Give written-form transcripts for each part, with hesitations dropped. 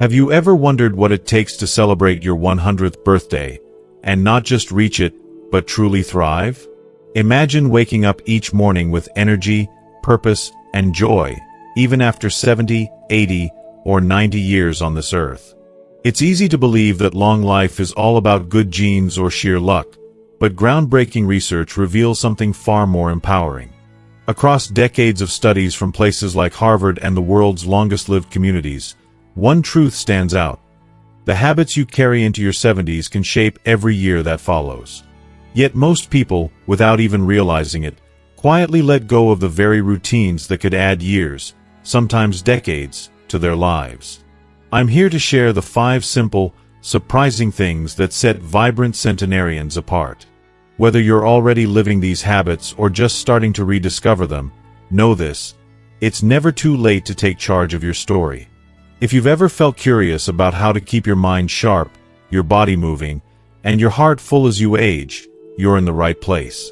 Have you ever wondered what it takes to celebrate your 100th birthday, and not just reach it, but truly thrive? Imagine waking up each morning with energy, purpose, and joy, even after 70, 80, or 90 years on this earth. It's easy to believe that long life is all about good genes or sheer luck, but groundbreaking research reveals something far more empowering. Across decades of studies from places like Harvard and the world's longest-lived communities, one truth stands out. The habits you carry into your 70s can shape every year that follows. Yet most people, without even realizing it, quietly let go of the very routines that could add years, sometimes decades, to their lives. I'm here to share the 5 simple, surprising things that set vibrant centenarians apart. Whether you're already living these habits or just starting to rediscover them, know this: it's never too late to take charge of your story. If you've ever felt curious about how to keep your mind sharp, your body moving, and your heart full as you age, you're in the right place.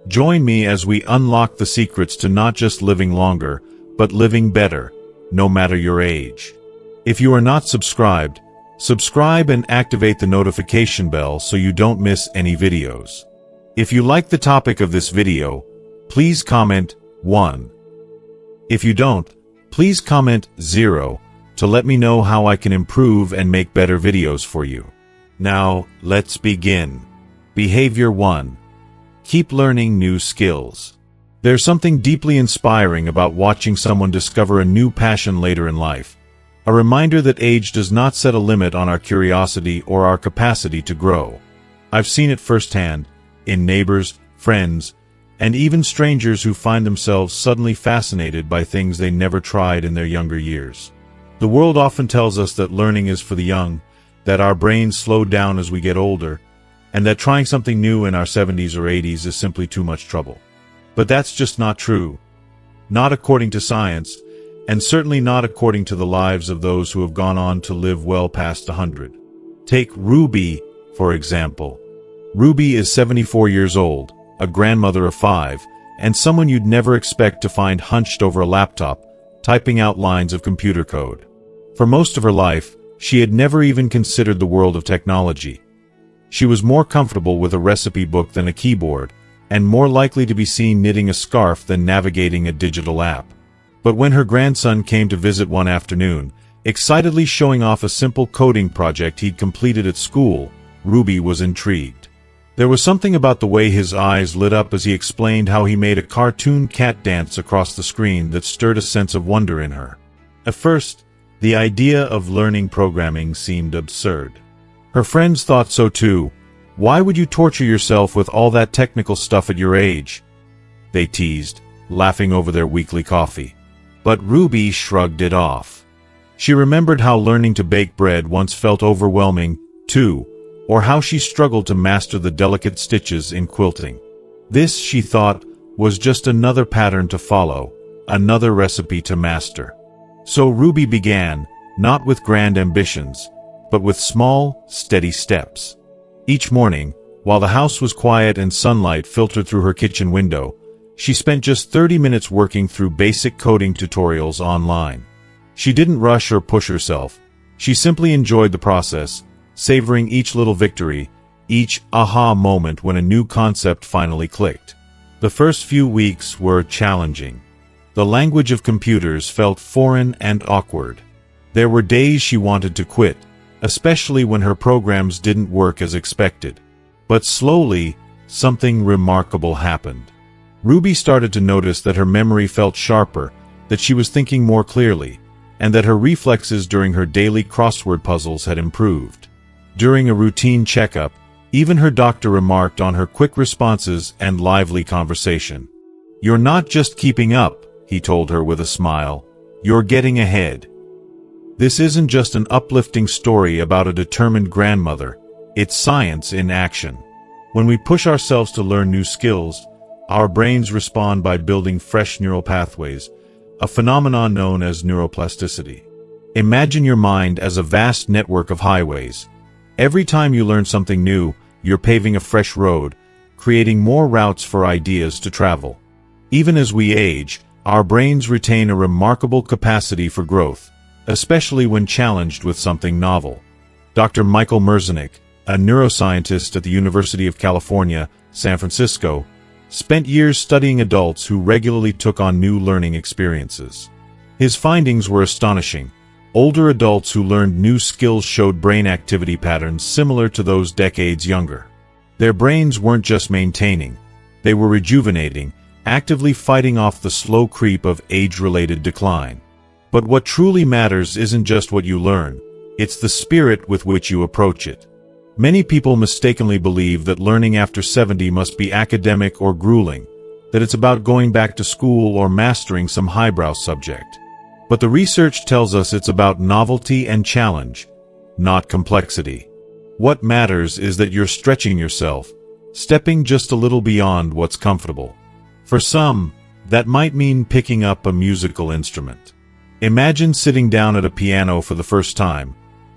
Join me as we unlock the secrets to not just living longer, but living better, no matter your age. If you are not subscribed, subscribe and activate the notification bell so you don't miss any videos. If you like the topic of this video, please comment 1. If you don't, please comment 0 to let me know how I can improve and make better videos for you. Now, let's begin. Behavior 1. Keep learning new skills. There's something deeply inspiring about watching someone discover a new passion later in life. A reminder that age does not set a limit on our curiosity or our capacity to grow. I've seen it firsthand, in neighbors, friends, and even strangers who find themselves suddenly fascinated by things they never tried in their younger years. The world often tells us that learning is for the young, that our brains slow down as we get older, and that trying something new in our 70s or 80s is simply too much trouble. But that's just not true. Not according to science, and certainly not according to the lives of those who have gone on to live well past 100. Take Ruby, for example. Ruby is 74 years old, a grandmother of 5, and someone you'd never expect to find hunched over a laptop, typing out lines of computer code. For most of her life, she had never even considered the world of technology. She was more comfortable with a recipe book than a keyboard, and more likely to be seen knitting a scarf than navigating a digital app. But when her grandson came to visit one afternoon, excitedly showing off a simple coding project he'd completed at school, Ruby was intrigued. There was something about the way his eyes lit up as he explained how he made a cartoon cat dance across the screen that stirred a sense of wonder in her. At first, the idea of learning programming seemed absurd. Her friends thought so too. Why would you torture yourself with all that technical stuff at your age? They teased, laughing over their weekly coffee. But Ruby shrugged it off. She remembered how learning to bake bread once felt overwhelming, too, or how she struggled to master the delicate stitches in quilting. This, she thought, was just another pattern to follow, another recipe to master. So Ruby began, not with grand ambitions, but with small, steady steps. Each morning, while the house was quiet and sunlight filtered through her kitchen window, she spent just 30 minutes working through basic coding tutorials online. She didn't rush or push herself. She simply enjoyed the process, savoring each little victory, each aha moment when a new concept finally clicked. The first few weeks were challenging. The language of computers felt foreign and awkward. There were days she wanted to quit, especially when her programs didn't work as expected. But slowly, something remarkable happened. Ruby started to notice that her memory felt sharper, that she was thinking more clearly, and that her reflexes during her daily crossword puzzles had improved. During a routine checkup, even her doctor remarked on her quick responses and lively conversation. "You're not just keeping up," he told her with a smile. "You're getting ahead." This isn't just an uplifting story about a determined grandmother, it's science in action. When we push ourselves to learn new skills, our brains respond by building fresh neural pathways, a phenomenon known as neuroplasticity. Imagine your mind as a vast network of highways. Every time you learn something new, you're paving a fresh road, creating more routes for ideas to travel. Even as we age, our brains retain a remarkable capacity for growth. especially when challenged with something novel. Dr. Michael Merzenich, a neuroscientist at the University of California, San Francisco, spent years studying adults who regularly took on new learning experiences. His findings were astonishing. Older adults who learned new skills showed brain activity patterns similar to those decades younger. Their brains weren't just maintaining, they were rejuvenating, actively fighting off the slow creep of age-related decline. But what truly matters isn't just what you learn, it's the spirit with which you approach it. Many people mistakenly believe that learning after 70 must be academic or grueling, that it's about going back to school or mastering some highbrow subject. But the research tells us it's about novelty and challenge, not complexity. What matters is that you're stretching yourself, stepping just a little beyond what's comfortable. For some, that might mean picking up a musical instrument. Imagine sitting down at a piano for the first time,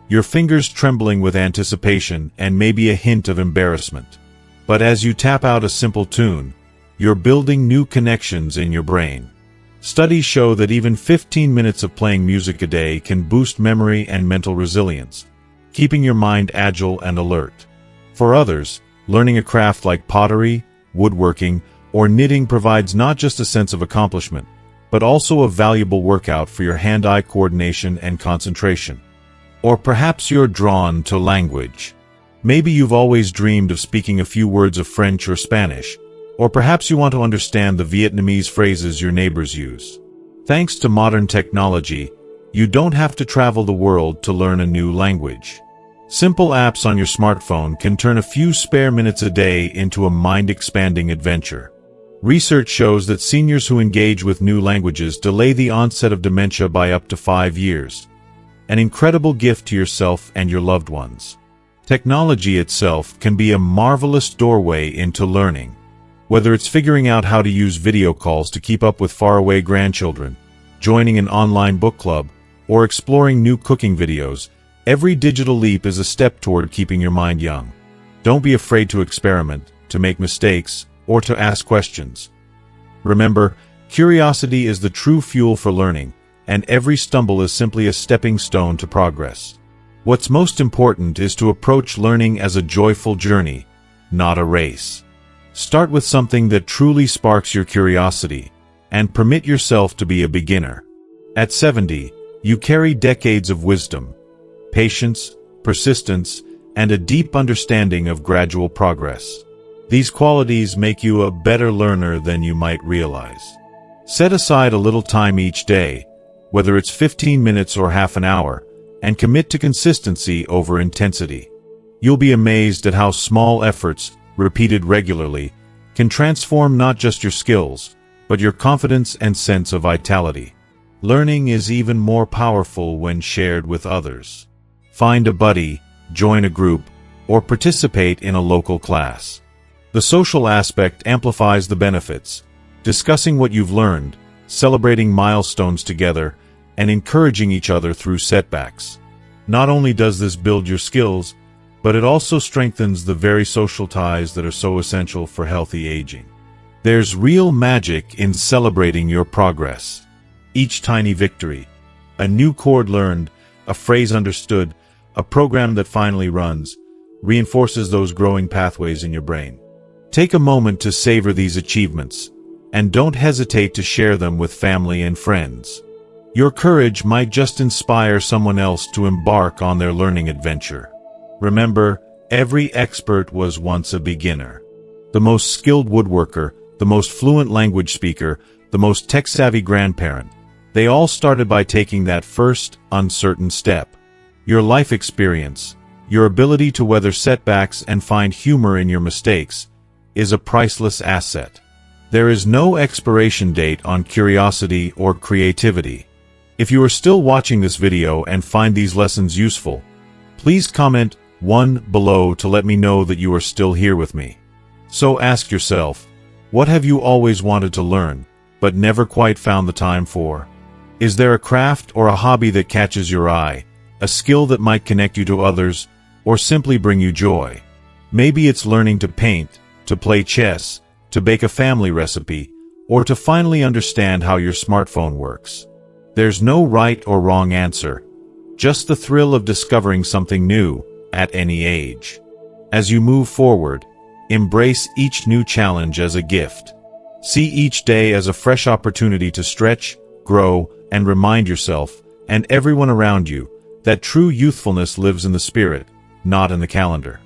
your fingers trembling with anticipation and maybe a hint of embarrassment. But as you tap out a simple tune, you're building new connections in your brain. Studies show that even 15 minutes of playing music a day can boost memory and mental resilience, keeping your mind agile and alert. For others, learning a craft like pottery, woodworking, or knitting provides not just a sense of accomplishment, but also a valuable workout for your hand-eye coordination and concentration. Or perhaps you're drawn to language. Maybe you've always dreamed of speaking a few words of French or Spanish, or perhaps you want to understand the Vietnamese phrases your neighbors use. Thanks to modern technology, you don't have to travel the world to learn a new language. Simple apps on your smartphone can turn a few spare minutes a day into a mind-expanding adventure. Research shows that seniors who engage with new languages delay the onset of dementia by up to 5 years. An incredible gift to yourself and your loved ones. Technology itself can be a marvelous doorway into learning. Whether it's figuring out how to use video calls to keep up with faraway grandchildren, joining an online book club, or exploring new cooking videos, every digital leap is a step toward keeping your mind young. Don't be afraid to experiment, to make mistakes, or to ask questions. Remember, curiosity is the true fuel for learning, and every stumble is simply a stepping stone to progress. What's most important is to approach learning as a joyful journey, not a race. Start with something that truly sparks your curiosity, and permit yourself to be a beginner. At 70, you carry decades of wisdom, patience, persistence, and a deep understanding of gradual progress. These qualities make you a better learner than you might realize. Set aside a little time each day, whether it's 15 minutes or half an hour, and commit to consistency over intensity. You'll be amazed at how small efforts, repeated regularly, can transform not just your skills, but your confidence and sense of vitality. Learning is even more powerful when shared with others. Find a buddy, join a group, or participate in a local class. The social aspect amplifies the benefits, discussing what you've learned, celebrating milestones together, and encouraging each other through setbacks. Not only does this build your skills, but it also strengthens the very social ties that are so essential for healthy aging. There's real magic in celebrating your progress. Each tiny victory, a new chord learned, a phrase understood, a program that finally runs, reinforces those growing pathways in your brain. Take a moment to savor these achievements, and don't hesitate to share them with family and friends. Your courage might just inspire someone else to embark on their learning adventure. Remember, every expert was once a beginner. The most skilled woodworker, the most fluent language speaker, the most tech-savvy grandparent, they all started by taking that first, uncertain step. Your life experience, your ability to weather setbacks and find humor in your mistakes, is a priceless asset. There is no expiration date on curiosity or creativity. If you are still watching this video and find these lessons useful, please comment 1 below to let me know that you are still here with me. So ask yourself, what have you always wanted to learn, but never quite found the time for? Is there a craft or a hobby that catches your eye, a skill that might connect you to others, or simply bring you joy? Maybe it's learning to paint, to play chess, to bake a family recipe, or to finally understand how your smartphone works. There's no right or wrong answer, just the thrill of discovering something new at any age. As you move forward, embrace each new challenge as a gift. See each day as a fresh opportunity to stretch, grow, and remind yourself, and everyone around you, that true youthfulness lives in the spirit, not in the calendar.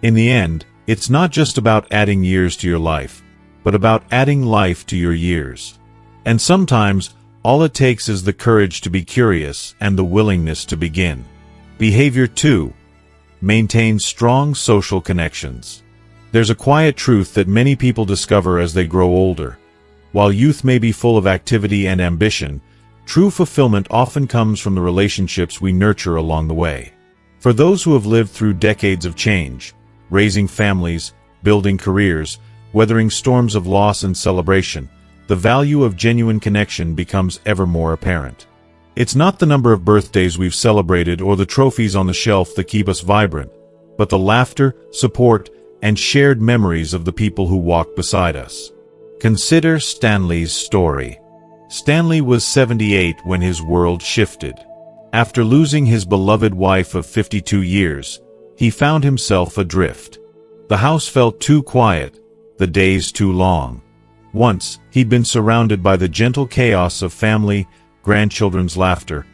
In the end, it's not just about adding years to your life, but about adding life to your years. And sometimes, all it takes is the courage to be curious and the willingness to begin. Behavior 2. Maintain strong social connections. There's a quiet truth that many people discover as they grow older. While youth may be full of activity and ambition, true fulfillment often comes from the relationships we nurture along the way. For those who have lived through decades of change, raising families, building careers, weathering storms of loss and celebration, the value of genuine connection becomes ever more apparent. It's not the number of birthdays we've celebrated or the trophies on the shelf that keep us vibrant, but the laughter, support, and shared memories of the people who walk beside us. Consider Stanley's story. Stanley was 78 when his world shifted. After losing his beloved wife of 52 years, he found himself adrift. The house felt too quiet, the days too long. Once, he'd been surrounded by the gentle chaos of family, grandchildren's laughter,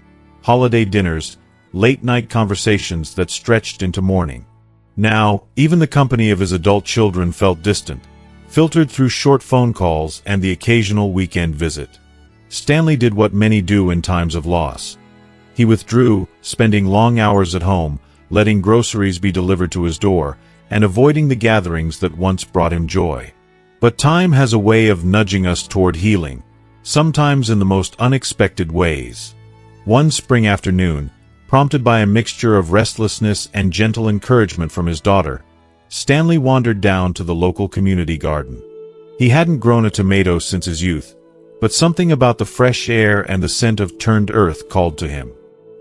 holiday dinners, late-night conversations that stretched into morning. Now, even the company of his adult children felt distant, filtered through short phone calls and the occasional weekend visit. Stanley did what many do in times of loss. He withdrew, spending long hours at home, letting groceries be delivered to his door, and avoiding the gatherings that once brought him joy. But time has a way of nudging us toward healing, sometimes in the most unexpected ways. One spring afternoon, prompted by a mixture of restlessness and gentle encouragement from his daughter, Stanley wandered down to the local community garden. He hadn't grown a tomato since his youth, but something about the fresh air and the scent of turned earth called to him.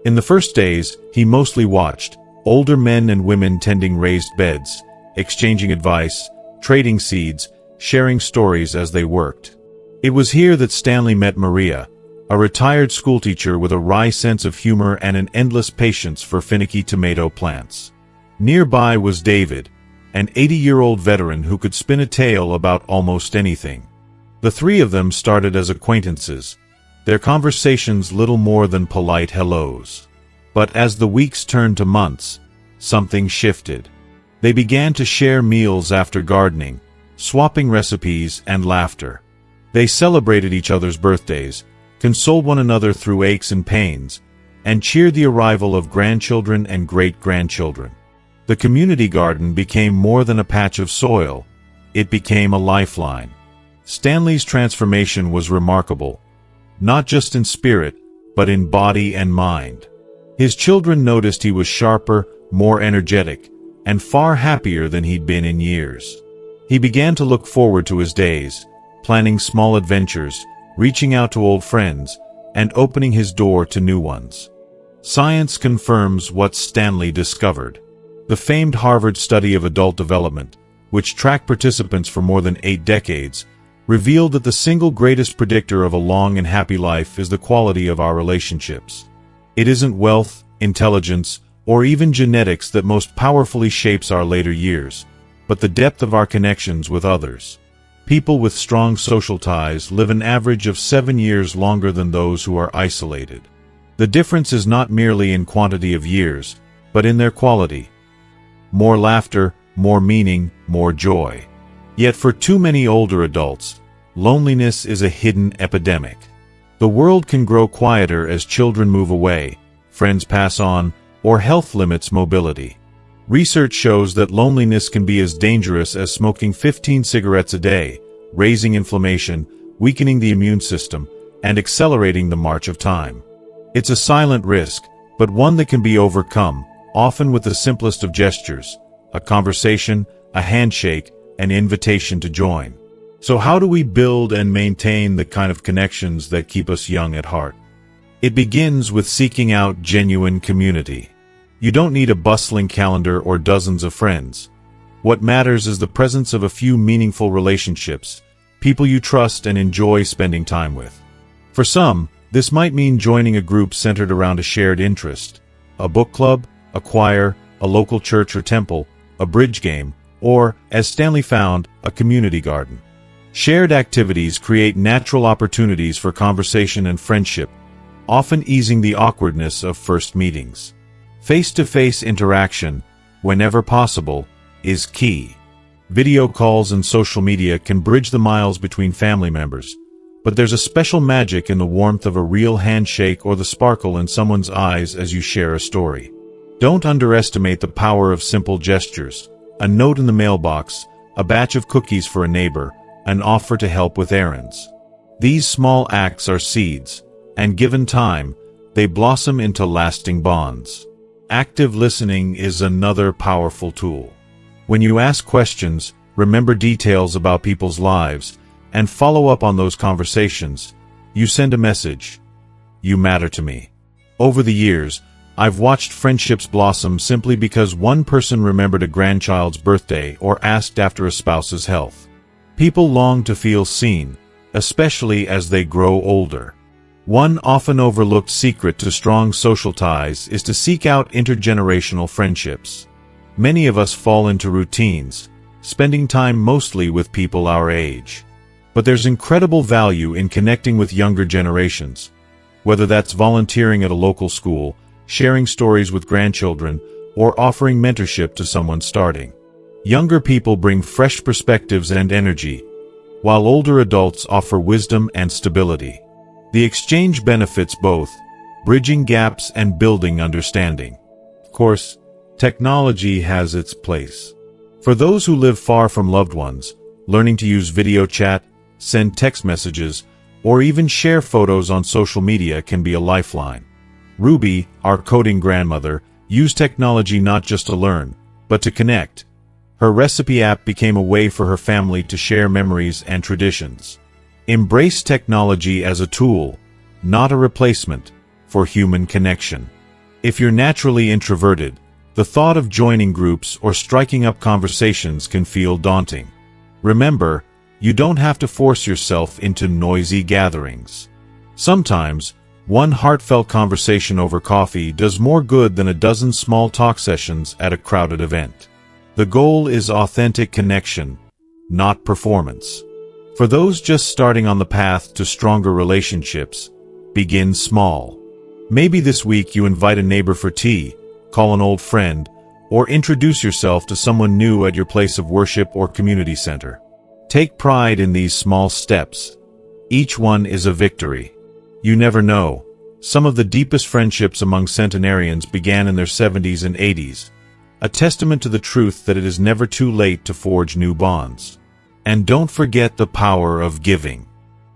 In the first days, he mostly watched, older men and women tending raised beds, exchanging advice, trading seeds, sharing stories as they worked. It was here that Stanley met Maria, a retired schoolteacher with a wry sense of humor and an endless patience for finicky tomato plants. Nearby was David, an 80-year-old veteran who could spin a tale about almost anything. The three of them started as acquaintances, their conversations little more than polite hellos. But as the weeks turned to months, something shifted. They began to share meals after gardening, swapping recipes and laughter. They celebrated each other's birthdays, consoled one another through aches and pains, and cheered the arrival of grandchildren and great-grandchildren. The community garden became more than a patch of soil. It became a lifeline. Stanley's transformation was remarkable, not just in spirit, but in body and mind. His children noticed he was sharper, more energetic, and far happier than he'd been in years. He began to look forward to his days, planning small adventures, reaching out to old friends, and opening his door to new ones. Science confirms what Stanley discovered. The famed Harvard study of adult development, which tracked participants for more than 8 decades, revealed that the single greatest predictor of a long and happy life is the quality of our relationships. It isn't wealth, intelligence, or even genetics that most powerfully shapes our later years, but the depth of our connections with others. People with strong social ties live an average of 7 years longer than those who are isolated. The difference is not merely in quantity of years, but in their quality. More laughter, more meaning, more joy. Yet for too many older adults, loneliness is a hidden epidemic. The world can grow quieter as children move away, friends pass on, or health limits mobility. Research shows that loneliness can be as dangerous as smoking 15 cigarettes a day, raising inflammation, weakening the immune system, and accelerating the march of time. It's a silent risk, but one that can be overcome, often with the simplest of gestures, a conversation, a handshake, an invitation to join. So how do we build and maintain the kind of connections that keep us young at heart? It begins with seeking out genuine community. You don't need a bustling calendar or dozens of friends. What matters is the presence of a few meaningful relationships, people you trust and enjoy spending time with. For some, This might mean joining a group centered around a shared interest, a book club, a choir, a local church or temple, a bridge game, or, as Stanley found, a community garden. Shared activities create natural opportunities for conversation and friendship, often easing the awkwardness of first meetings. Face-to-face interaction, whenever possible, is key. Video calls and social media can bridge the miles between family members, but there's a special magic in the warmth of a real handshake or the sparkle in someone's eyes as you share a story. Don't underestimate the power of simple gestures: a note in the mailbox, a batch of cookies for a neighbor, an offer to help with errands. These small acts are seeds, and given time, they blossom into lasting bonds. Active listening is another powerful tool. When you ask questions, remember details about people's lives, and follow up on those conversations, you send a message: you matter to me. Over the years, I've watched friendships blossom simply because one person remembered a grandchild's birthday or asked after a spouse's health. People long to feel seen, especially as they grow older. One often overlooked secret to strong social ties is to seek out intergenerational friendships. Many of us fall into routines, spending time mostly with people our age. But there's incredible value in connecting with younger generations, whether that's volunteering at a local school, sharing stories with grandchildren, or offering mentorship to someone starting. Younger people bring fresh perspectives and energy, while older adults offer wisdom and stability. The exchange benefits both, bridging gaps and building understanding. Of course, technology has its place. For those who live far from loved ones, learning to use video chat, send text messages, or even share photos on social media can be a lifeline. Ruby, our coding grandmother, used technology not just to learn, but to connect. Her recipe app became a way for her family to share memories and traditions. Embrace technology as a tool, not a replacement, for human connection. If you're naturally introverted, the thought of joining groups or striking up conversations can feel daunting. Remember, you don't have to force yourself into noisy gatherings. Sometimes, one heartfelt conversation over coffee does more good than a dozen small talk sessions at a crowded event. The goal is authentic connection, not performance. For those just starting on the path to stronger relationships, begin small. Maybe this week you invite a neighbor for tea, call an old friend, or introduce yourself to someone new at your place of worship or community center. Take pride in these small steps. Each one is a victory. You never know. Some of the deepest friendships among centenarians began in their 70s and 80s, a testament to the truth that it is never too late to forge new bonds. And don't forget the power of giving.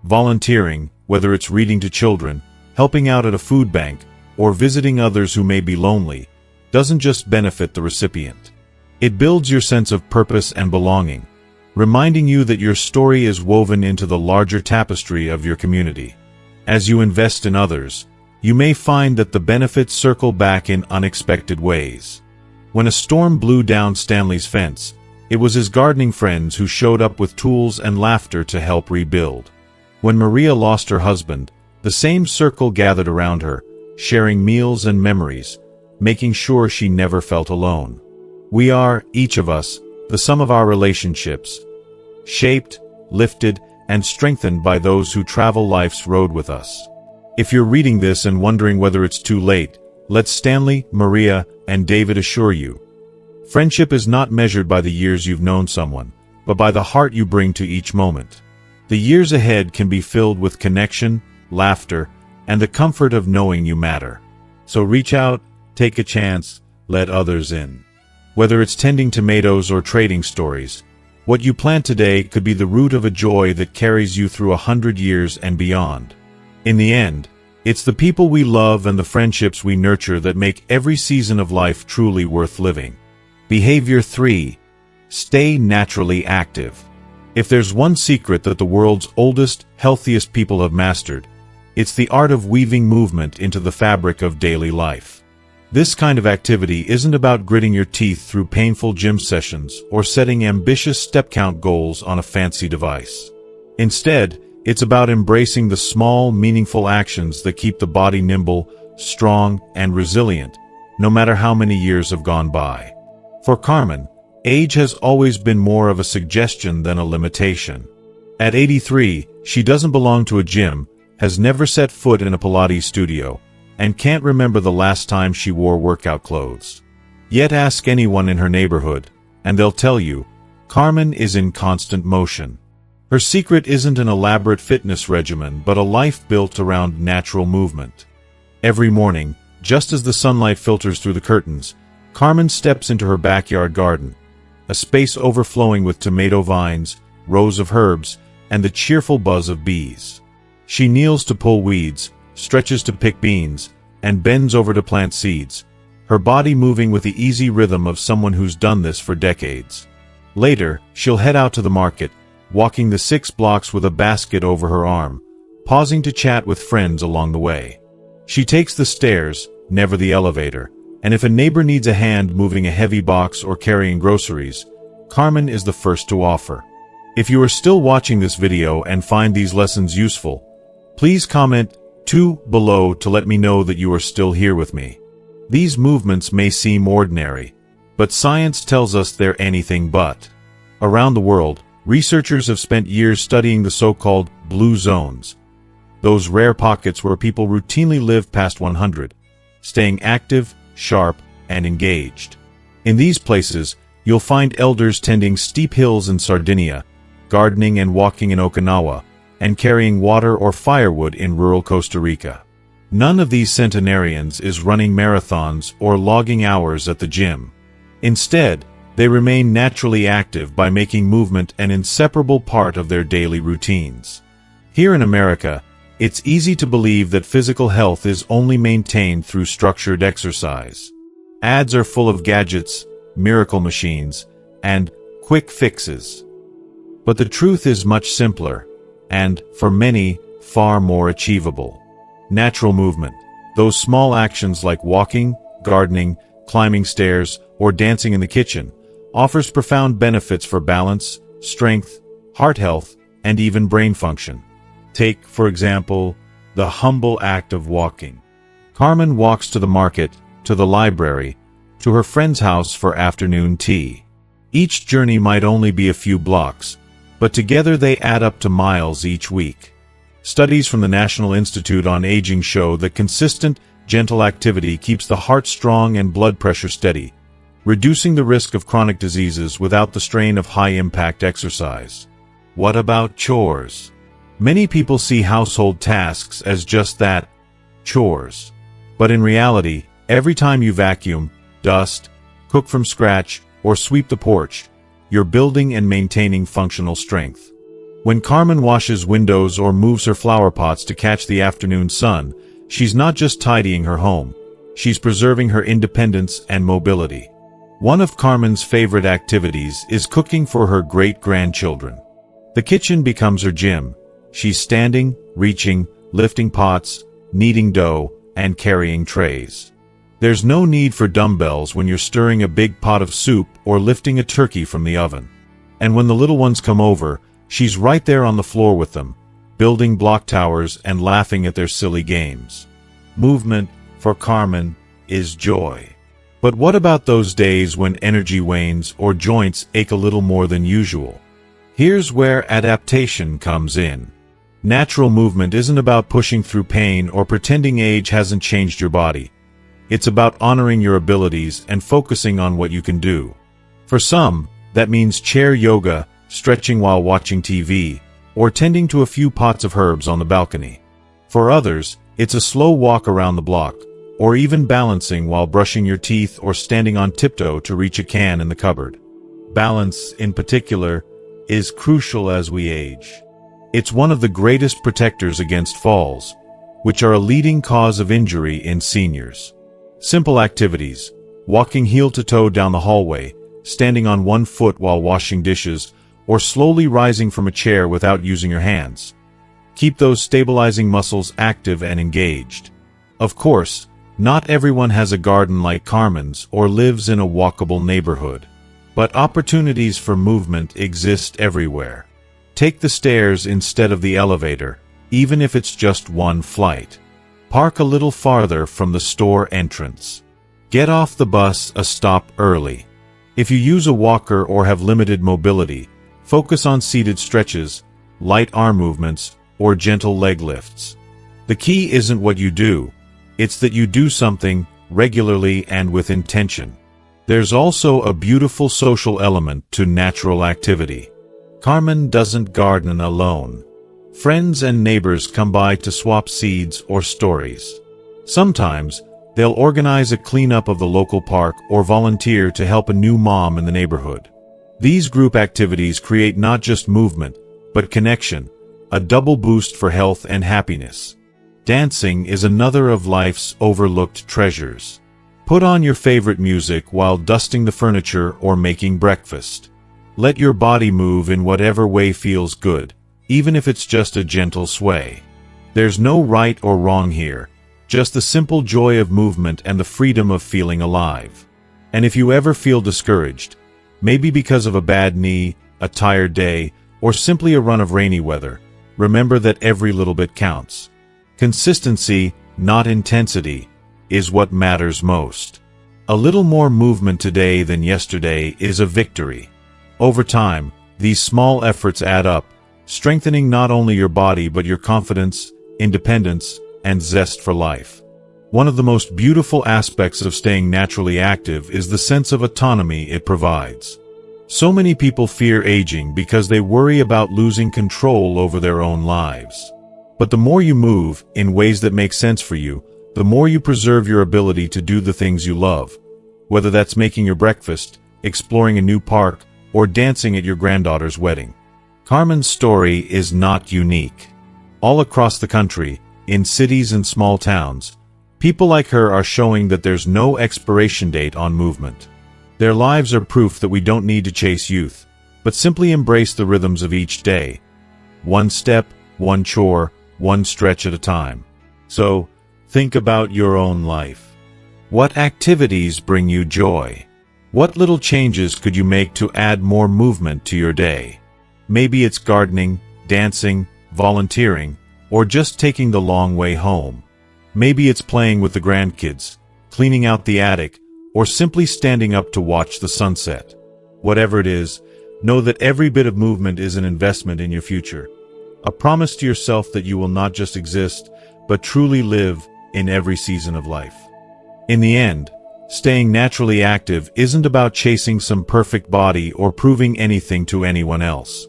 Volunteering, whether it's reading to children, helping out at a food bank, or visiting others who may be lonely, doesn't just benefit the recipient. It builds your sense of purpose and belonging, reminding you that your story is woven into the larger tapestry of your community. As you invest in others, you may find that the benefits circle back in unexpected ways. When a storm blew down Stanley's fence, it was his gardening friends who showed up with tools and laughter to help rebuild. When Maria lost her husband, the same circle gathered around her, sharing meals and memories, making sure she never felt alone. We are, each of us, the sum of our relationships, shaped, lifted, and strengthened by those who travel life's road with us. If you're reading this and wondering whether it's too late, let Stanley, Maria, and David assure you, friendship is not measured by the years you've known someone, but by the heart you bring to each moment. The years ahead can be filled with connection, laughter, and the comfort of knowing you matter. So reach out, take a chance, let others in. Whether it's tending tomatoes or trading stories, what you plant today could be the root of a joy that carries you through 100 years and beyond. In the end, it's the people we love and the friendships we nurture that make every season of life truly worth living. Behavior 3. Stay naturally active. If there's one secret that the world's oldest, healthiest people have mastered, it's the art of weaving movement into the fabric of daily life. This kind of activity isn't about gritting your teeth through painful gym sessions or setting ambitious step count goals on a fancy device. Instead, It's about embracing the small, meaningful actions that keep the body nimble, strong, and resilient, no matter how many years have gone by. For Carmen, age has always been more of a suggestion than a limitation. At 83, she doesn't belong to a gym, has never set foot in a Pilates studio, and can't remember the last time she wore workout clothes. Yet ask anyone in her neighborhood, and they'll tell you, Carmen is in constant motion. Her secret isn't an elaborate fitness regimen, but a life built around natural movement. Every morning, just as the sunlight filters through the curtains, Carmen steps into her backyard garden, a space overflowing with tomato vines, rows of herbs, and the cheerful buzz of bees. She kneels to pull weeds, stretches to pick beans, and bends over to plant seeds, her body moving with the easy rhythm of someone who's done this for decades. Later, she'll head out to the market, walking the 6 blocks with a basket over her arm, pausing to chat with friends along the way. She takes the stairs, never the elevator, and if a neighbor needs a hand moving a heavy box or carrying groceries, Carmen is the first to offer. If you are still watching this video and find these lessons useful, please comment 2 below to let me know that you are still here with me. These movements may seem ordinary, but science tells us they're anything but. Around the world, researchers have spent years studying the so-called blue zones, those rare pockets where people routinely live past 100, staying active, sharp, and engaged. In these places, you'll find elders tending steep hills in Sardinia, gardening and walking in Okinawa, and carrying water or firewood in rural Costa Rica. None of these centenarians is running marathons or logging hours at the gym. Instead, they remain naturally active by making movement an inseparable part of their daily routines. Here in America, it's easy to believe that physical health is only maintained through structured exercise. Ads are full of gadgets, miracle machines, and quick fixes. But the truth is much simpler, and, for many, far more achievable. Natural movement, those small actions like walking, gardening, climbing stairs, or dancing in the kitchen, offers profound benefits for balance, strength, heart health, and even brain function. Take, for example, the humble act of walking. Carmen walks to the market, to the library, to her friend's house for afternoon tea. Each journey might only be a few blocks, but together they add up to miles each week. Studies from the National Institute on Aging show that consistent, gentle activity keeps the heart strong and blood pressure steady, reducing the risk of chronic diseases without the strain of high-impact exercise. What about chores? Many people see household tasks as just that, chores. But in reality, every time you vacuum, dust, cook from scratch, or sweep the porch, you're building and maintaining functional strength. When Carmen washes windows or moves her flower pots to catch the afternoon sun, she's not just tidying her home, she's preserving her independence and mobility. One of Carmen's favorite activities is cooking for her great-grandchildren. The kitchen becomes her gym. She's standing, reaching, lifting pots, kneading dough, and carrying trays. There's no need for dumbbells when you're stirring a big pot of soup or lifting a turkey from the oven. And when the little ones come over, she's right there on the floor with them, building block towers and laughing at their silly games. Movement, for Carmen, is joy. But what about those days when energy wanes or joints ache a little more than usual? Here's where adaptation comes in. Natural movement isn't about pushing through pain or pretending age hasn't changed your body. It's about honoring your abilities and focusing on what you can do. For some, that means chair yoga, stretching while watching TV, or tending to a few pots of herbs on the balcony. For others, it's a slow walk around the block, or even balancing while brushing your teeth or standing on tiptoe to reach a can in the cupboard. Balance, in particular, is crucial as we age. It's one of the greatest protectors against falls, which are a leading cause of injury in seniors. Simple activities, walking heel to toe down the hallway, standing on one foot while washing dishes, or slowly rising from a chair without using your hands. Keep those stabilizing muscles active and engaged. Of course, not everyone has a garden like Carmen's or lives in a walkable neighborhood. But opportunities for movement exist everywhere. Take the stairs instead of the elevator, even if it's just one flight. Park a little farther from the store entrance. Get off the bus a stop early. If you use a walker or have limited mobility, focus on seated stretches, light arm movements, or gentle leg lifts. The key isn't what you do, it's that you do something regularly and with intention. There's also a beautiful social element to natural activity. Carmen doesn't garden alone. Friends and neighbors come by to swap seeds or stories. Sometimes, they'll organize a cleanup of the local park or volunteer to help a new mom in the neighborhood. These group activities create not just movement, but connection, a double boost for health and happiness. Dancing is another of life's overlooked treasures. Put on your favorite music while dusting the furniture or making breakfast. Let your body move in whatever way feels good, even if it's just a gentle sway. There's no right or wrong here, just the simple joy of movement and the freedom of feeling alive. And if you ever feel discouraged, maybe because of a bad knee, a tired day, or simply a run of rainy weather, remember that every little bit counts. Consistency, not intensity, is what matters most. A little more movement today than yesterday is a victory. Over time, these small efforts add up, strengthening not only your body but your confidence, independence, and zest for life. One of the most beautiful aspects of staying naturally active is the sense of autonomy it provides. So many people fear aging because they worry about losing control over their own lives. But the more you move, in ways that make sense for you, the more you preserve your ability to do the things you love. Whether that's making your breakfast, exploring a new park, or dancing at your granddaughter's wedding. Carmen's story is not unique. All across the country, in cities and small towns, people like her are showing that there's no expiration date on movement. Their lives are proof that we don't need to chase youth, but simply embrace the rhythms of each day. One step, one chore, one stretch at a time. So, think about your own life. What activities bring you joy? What little changes could you make to add more movement to your day? Maybe it's gardening, dancing, volunteering, or just taking the long way home. Maybe it's playing with the grandkids, cleaning out the attic, or simply standing up to watch the sunset. Whatever it is, know that every bit of movement is an investment in your future. A promise to yourself that you will not just exist, but truly live in every season of life. In the end, staying naturally active isn't about chasing some perfect body or proving anything to anyone else.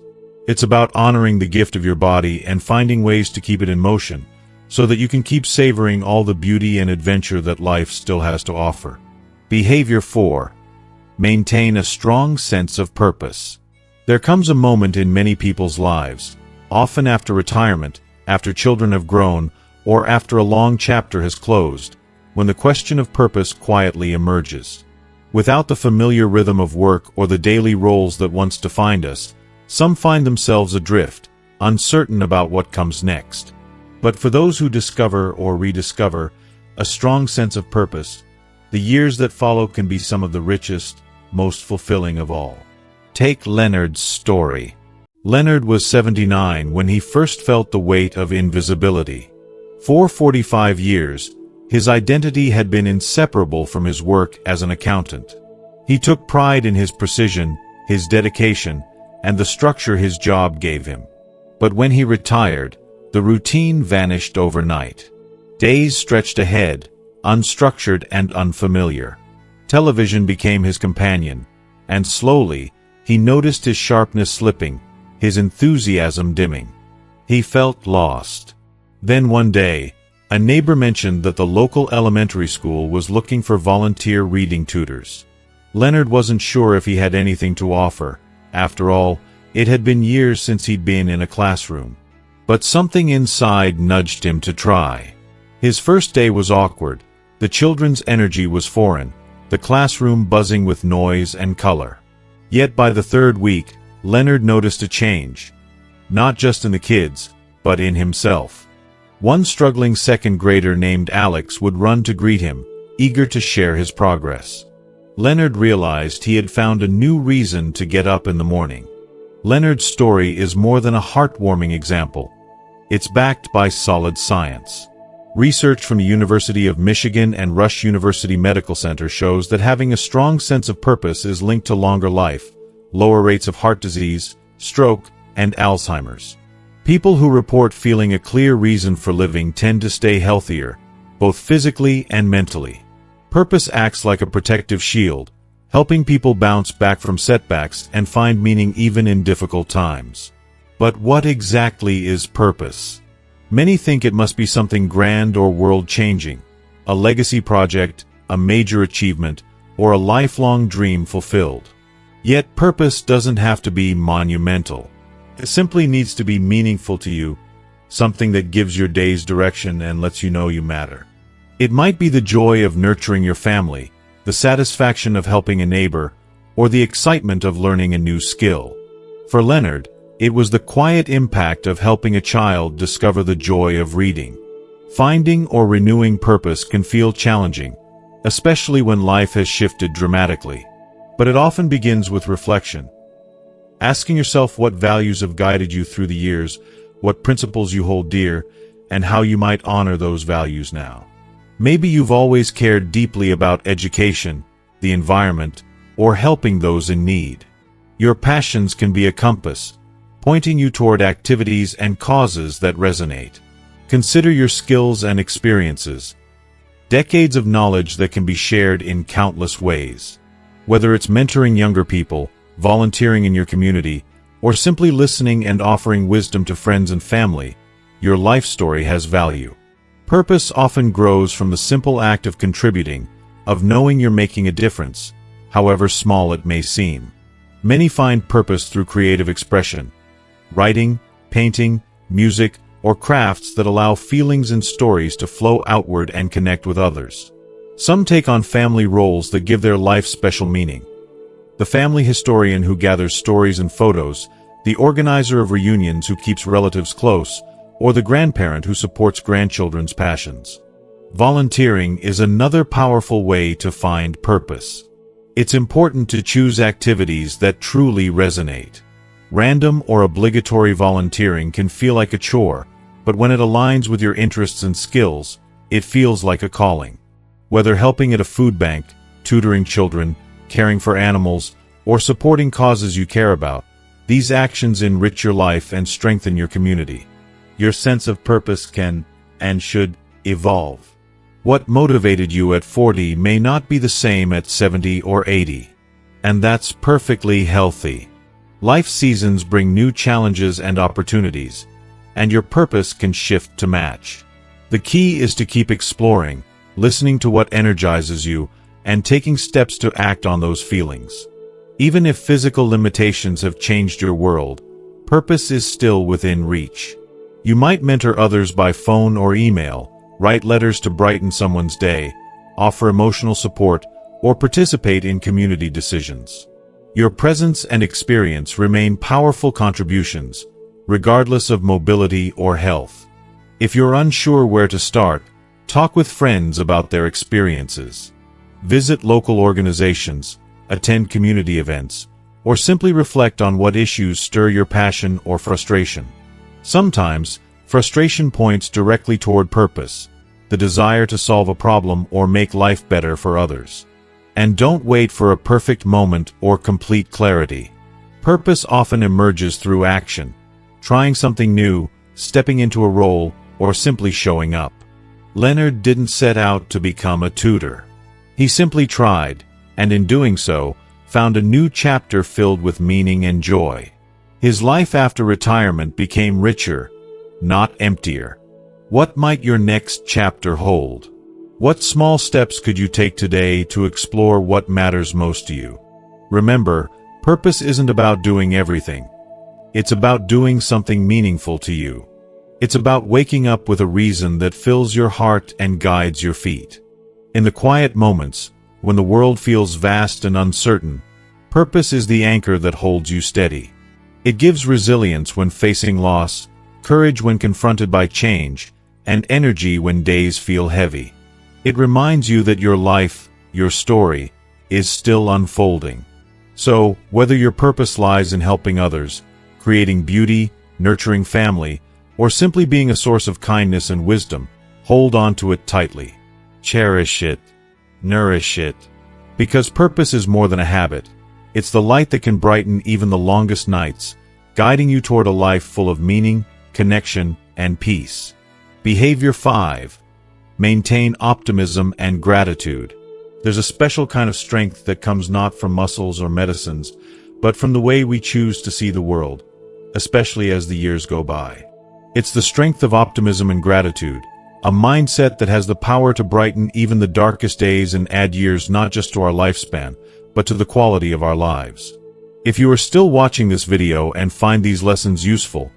It's about honoring the gift of your body and finding ways to keep it in motion, so that you can keep savoring all the beauty and adventure that life still has to offer. Behavior 4. Maintain a strong sense of purpose. There comes a moment in many people's lives, often after retirement, after children have grown, or after a long chapter has closed, when the question of purpose quietly emerges. Without the familiar rhythm of work or the daily roles that once defined us, some find themselves adrift, uncertain about what comes next. But for those who discover or rediscover a strong sense of purpose, the years that follow can be some of the richest, most fulfilling of all. Take Leonard's story. Leonard was 79 when he first felt the weight of invisibility. For 45 years, his identity had been inseparable from his work as an accountant. He took pride in his precision, his dedication, and the structure his job gave him. But when he retired, the routine vanished overnight. Days stretched ahead, unstructured and unfamiliar. Television became his companion, and slowly, he noticed his sharpness slipping, his enthusiasm dimming. He felt lost. Then one day, a neighbor mentioned that the local elementary school was looking for volunteer reading tutors. Leonard wasn't sure if he had anything to offer. After all, it had been years since he'd been in a classroom. But something inside nudged him to try. His first day was awkward. The children's energy was foreign, the classroom buzzing with noise and color. Yet by the third week, Leonard noticed a change. Not just in the kids, but in himself. One struggling second grader named Alex would run to greet him, eager to share his progress. Leonard realized he had found a new reason to get up in the morning. Leonard's story is more than a heartwarming example. It's backed by solid science. Research from the University of Michigan and Rush University Medical Center shows that having a strong sense of purpose is linked to longer life, lower rates of heart disease, stroke, and Alzheimer's. People who report feeling a clear reason for living tend to stay healthier, both physically and mentally. Purpose acts like a protective shield, helping people bounce back from setbacks and find meaning even in difficult times. But what exactly is purpose? Many think it must be something grand or world-changing, a legacy project, a major achievement, or a lifelong dream fulfilled. Yet purpose doesn't have to be monumental. It simply needs to be meaningful to you, something that gives your days direction and lets you know you matter. It might be the joy of nurturing your family, the satisfaction of helping a neighbor, or the excitement of learning a new skill. For Leonard, it was the quiet impact of helping a child discover the joy of reading. Finding or renewing purpose can feel challenging, especially when life has shifted dramatically. But it often begins with reflection. Asking yourself what values have guided you through the years, what principles you hold dear, and how you might honor those values now. Maybe you've always cared deeply about education, the environment, or helping those in need. Your passions can be a compass, pointing you toward activities and causes that resonate. Consider your skills and experiences, decades of knowledge that can be shared in countless ways. Whether it's mentoring younger people, volunteering in your community, or simply listening and offering wisdom to friends and family, your life story has value. Purpose often grows from the simple act of contributing, of knowing you're making a difference, however small it may seem. Many find purpose through creative expression, writing, painting, music, or crafts that allow feelings and stories to flow outward and connect with others. Some take on family roles that give their life special meaning. The family historian who gathers stories and photos, the organizer of reunions who keeps relatives close, or the grandparent who supports grandchildren's passions. Volunteering is another powerful way to find purpose. It's important to choose activities that truly resonate. Random or obligatory volunteering can feel like a chore, but when it aligns with your interests and skills, it feels like a calling. Whether helping at a food bank, tutoring children, caring for animals, or supporting causes you care about, these actions enrich your life and strengthen your community. Your sense of purpose can, and should, evolve. What motivated you at 40 may not be the same at 70 or 80. And that's perfectly healthy. Life seasons bring new challenges and opportunities, and your purpose can shift to match. The key is to keep exploring, listening to what energizes you, and taking steps to act on those feelings. Even if physical limitations have changed your world, purpose is still within reach. You might mentor others by phone or email, write letters to brighten someone's day, offer emotional support, or participate in community decisions. Your presence and experience remain powerful contributions, regardless of mobility or health. If you're unsure where to start, talk with friends about their experiences. Visit local organizations, attend community events, or simply reflect on what issues stir your passion or frustration. Sometimes, frustration points directly toward purpose, the desire to solve a problem or make life better for others. And don't wait for a perfect moment or complete clarity. Purpose often emerges through action, trying something new, stepping into a role, or simply showing up. Leonard didn't set out to become a tutor. He simply tried, and in doing so, found a new chapter filled with meaning and joy. His life after retirement became richer, not emptier. What might your next chapter hold? What small steps could you take today to explore what matters most to you? Remember, purpose isn't about doing everything. It's about doing something meaningful to you. It's about waking up with a reason that fills your heart and guides your feet. In the quiet moments, when the world feels vast and uncertain, purpose is the anchor that holds you steady. It gives resilience when facing loss, courage when confronted by change, and energy when days feel heavy. It reminds you that your life, your story, is still unfolding. So, whether your purpose lies in helping others, creating beauty, nurturing family, or simply being a source of kindness and wisdom, hold on to it tightly. Cherish it. Nourish it. Because purpose is more than a habit. It's the light that can brighten even the longest nights, guiding you toward a life full of meaning, connection, and peace. Behavior 5. Maintain optimism and gratitude. There's a special kind of strength that comes not from muscles or medicines, but from the way we choose to see the world, especially as the years go by. It's the strength of optimism and gratitude, a mindset that has the power to brighten even the darkest days and add years not just to our lifespan, but to the quality of our lives. If you are still watching this video and find these lessons useful,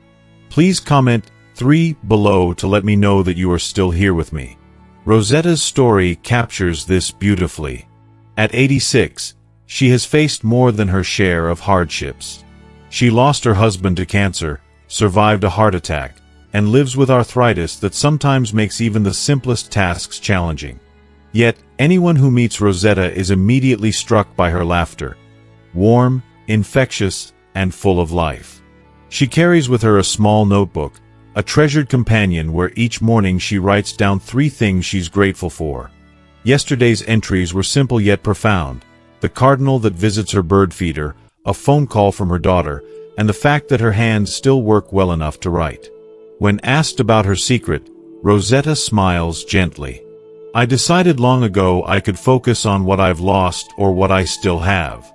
please comment 3 below to let me know that you are still here with me. Rosetta's story captures this beautifully. At 86, she has faced more than her share of hardships. She lost her husband to cancer, survived a heart attack, and lives with arthritis that sometimes makes even the simplest tasks challenging. Yet, anyone who meets Rosetta is immediately struck by her laughter. Warm, infectious, and full of life. She carries with her a small notebook, a treasured companion where each morning she writes down 3 things she's grateful for. Yesterday's entries were simple yet profound: the cardinal that visits her bird feeder, a phone call from her daughter, and the fact that her hands still work well enough to write. When asked about her secret, Rosetta smiles gently. I decided long ago I could focus on what I've lost or what I still have.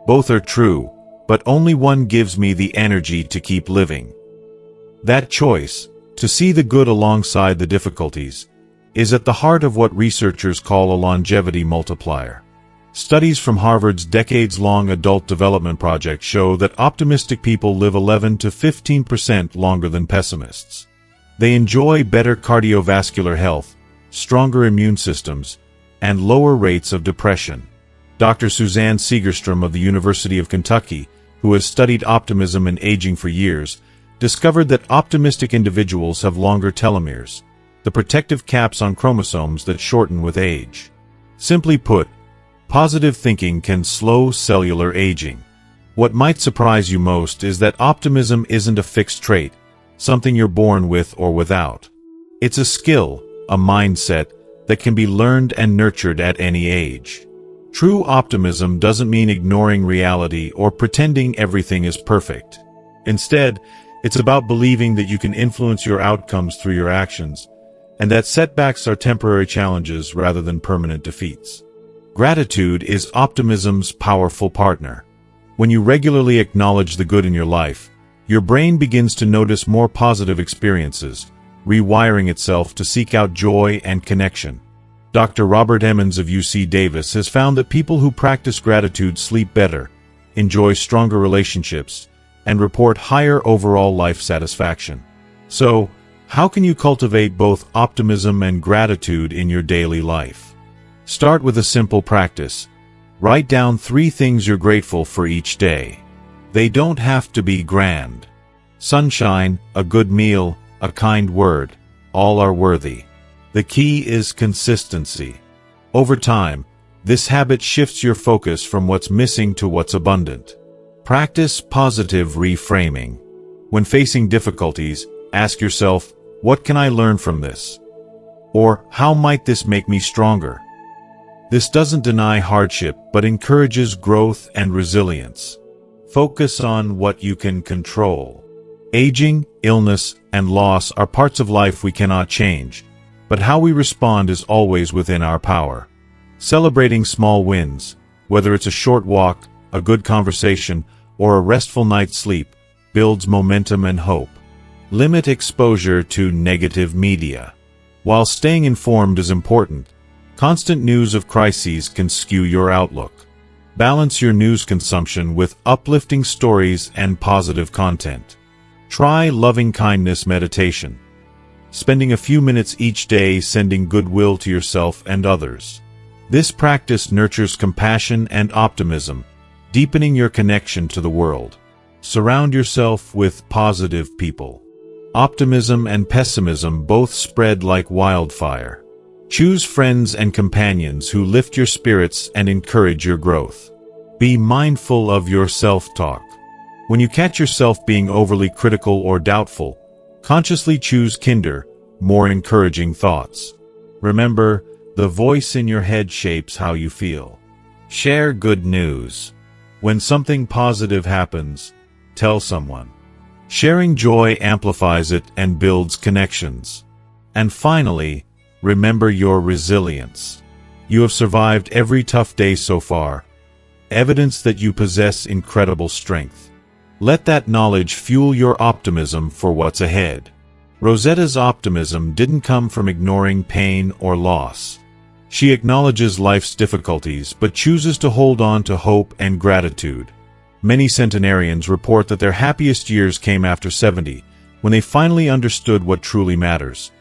Both are true, but only one gives me the energy to keep living. That choice, to see the good alongside the difficulties, is at the heart of what researchers call a longevity multiplier. Studies from Harvard's decades-long adult development project show that optimistic people live 11 to 15% longer than pessimists. They enjoy better cardiovascular health, stronger immune systems, and lower rates of depression. Dr. Suzanne Segerstrom of the University of Kentucky, who has studied optimism and aging for years, discovered that optimistic individuals have longer telomeres, the protective caps on chromosomes that shorten with age. Simply put, positive thinking can slow cellular aging. What might surprise you most is that optimism isn't a fixed trait, something you're born with or without. It's a skill, a mindset, that can be learned and nurtured at any age. True optimism doesn't mean ignoring reality or pretending everything is perfect. Instead, it's about believing that you can influence your outcomes through your actions, and that setbacks are temporary challenges rather than permanent defeats. Gratitude is optimism's powerful partner. When you regularly acknowledge the good in your life, your brain begins to notice more positive experiences, rewiring itself to seek out joy and connection. Dr. Robert Emmons of UC Davis has found that people who practice gratitude sleep better, enjoy stronger relationships, and report higher overall life satisfaction. So, how can you cultivate both optimism and gratitude in your daily life? Start with a simple practice. Write down 3 things you're grateful for each day. They don't have to be grand. Sunshine, a good meal, a kind word, all are worthy. The key is consistency. Over time, this habit shifts your focus from what's missing to what's abundant. Practice positive reframing. When facing difficulties, ask yourself, what can I learn from this? Or, how might this make me stronger? This doesn't deny hardship, but encourages growth and resilience. Focus on what you can control. Aging, illness, and loss are parts of life we cannot change, but how we respond is always within our power. Celebrating small wins, whether it's a short walk, a good conversation, or a restful night's sleep, builds momentum and hope. Limit exposure to negative media. While staying informed is important, constant news of crises can skew your outlook. Balance your news consumption with uplifting stories and positive content. Try loving-kindness meditation. Spending a few minutes each day sending goodwill to yourself and others. This practice nurtures compassion and optimism, deepening your connection to the world. Surround yourself with positive people. Optimism and pessimism both spread like wildfire. Choose friends and companions who lift your spirits and encourage your growth. Be mindful of your self-talk. When you catch yourself being overly critical or doubtful, consciously choose kinder, more encouraging thoughts. Remember, the voice in your head shapes how you feel. Share good news. When something positive happens, tell someone. Sharing joy amplifies it and builds connections. And finally, remember your resilience. You have survived every tough day so far, evidence that you possess incredible strength. Let that knowledge fuel your optimism for what's ahead. Rosetta's optimism didn't come from ignoring pain or loss. She acknowledges life's difficulties but chooses to hold on to hope and gratitude. Many centenarians report that their happiest years came after 70, when they finally understood what truly matters: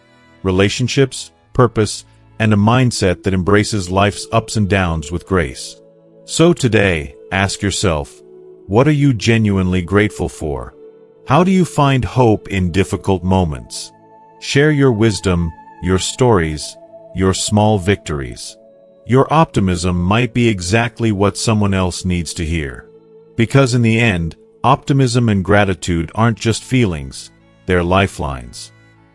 relationships, purpose, and a mindset that embraces life's ups and downs with grace. So today, ask yourself, what are you genuinely grateful for? How do you find hope in difficult moments? Share your wisdom, your stories, your small victories. Your optimism might be exactly what someone else needs to hear. Because in the end, optimism and gratitude aren't just feelings, they're lifelines.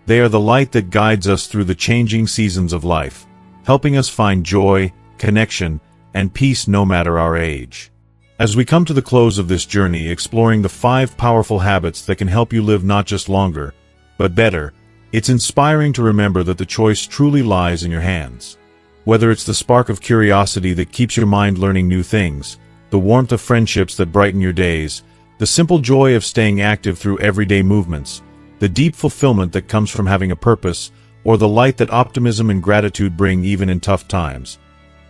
They are the light that guides us through the changing seasons of life, helping us find joy, connection, and peace no matter our age. As we come to the close of this journey exploring the 5 powerful habits that can help you live not just longer, but better, it's inspiring to remember that the choice truly lies in your hands. Whether it's the spark of curiosity that keeps your mind learning new things, the warmth of friendships that brighten your days, the simple joy of staying active through everyday movements, the deep fulfillment that comes from having a purpose, or the light that optimism and gratitude bring even in tough times.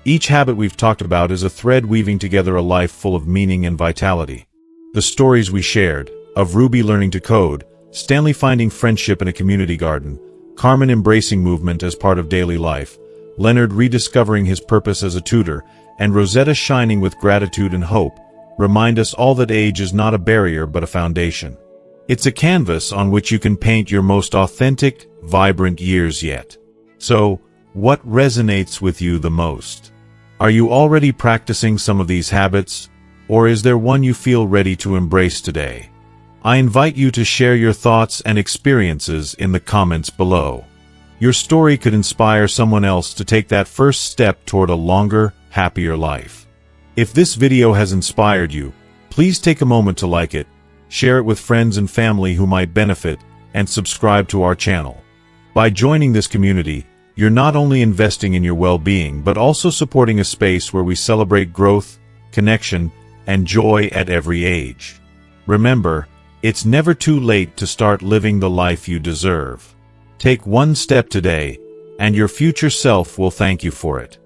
Each habit we've talked about is a thread weaving together a life full of meaning and vitality. The stories we shared, of Ruby learning to code, Stanley finding friendship in a community garden, Carmen embracing movement as part of daily life, Leonard rediscovering his purpose as a tutor, and Rosetta shining with gratitude and hope, remind us all that age is not a barrier but a foundation. It's a canvas on which you can paint your most authentic, vibrant years yet. So, what resonates with you the most? Are you already practicing some of these habits, or is there one you feel ready to embrace today? I invite you to share your thoughts and experiences in the comments below. Your story could inspire someone else to take that first step toward a longer, happier life. If this video has inspired you, please take a moment to like it, share it with friends and family who might benefit, and subscribe to our channel. By joining this community, you're not only investing in your well-being but also supporting a space where we celebrate growth, connection, and joy at every age. Remember, it's never too late to start living the life you deserve. Take one step today, and your future self will thank you for it.